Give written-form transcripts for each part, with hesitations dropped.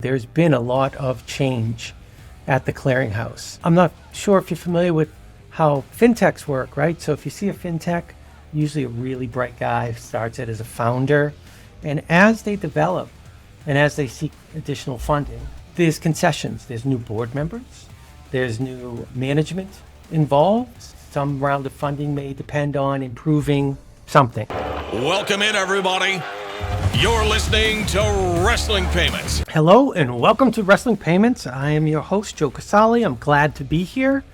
There's been a lot of change at the clearinghouse. I'm not sure if you're familiar with how fintechs work, right? So if you see a fintech, usually a really bright guy starts it as a founder. And as they develop and as they seek additional funding, there's concessions. There's new board members. There's new management involved. Some round of funding may depend on improving something. Welcome in, everybody. You're listening to Wrestling Payments. Hello and welcome to Wrestling Payments. I am your host, Joe Casali. I'm glad to be here.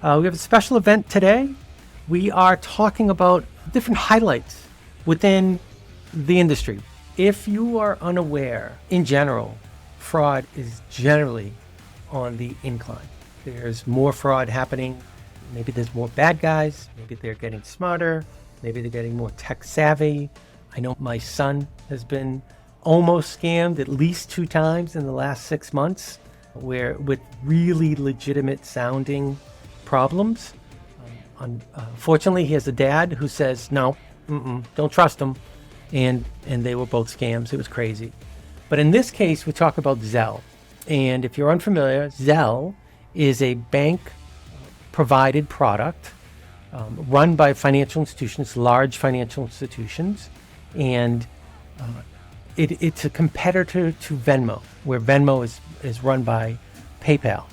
We have a special event today. We are talking about different highlights within the industry. If you are unaware, in general, fraud is generally on the incline. There's more fraud happening. Maybe there's more bad guys. Maybe they're getting smarter. Maybe they're getting more tech savvy. I know my son has been almost scammed at least 2 times in the last 6 months, where with really legitimate sounding problems. Unfortunately, he has a dad who says, no, don't trust him. And they were both scams. It was crazy. But in this case, we talk about Zelle. And if you're unfamiliar, Zelle is a bank provided product run by financial institutions, large financial institutions. And it's a competitor to Venmo, where Venmo is run by PayPal.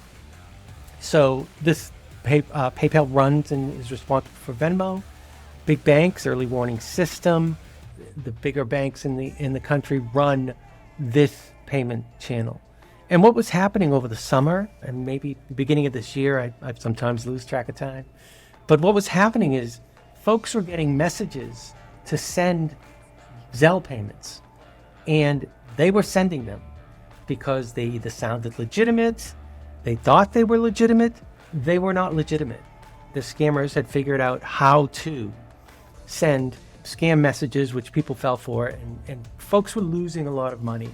So this PayPal runs and is responsible for Venmo. Big banks, early warning system, the bigger banks in the country run this payment channel. And what was happening over the summer and maybe the beginning of this year, I sometimes lose track of time, but what was happening is folks were getting messages to send Zelle payments, and they were sending them because they either sounded legitimate, they thought they were legitimate, they were not legitimate. The scammers had figured out how to send scam messages, which people fell for, and folks were losing a lot of money.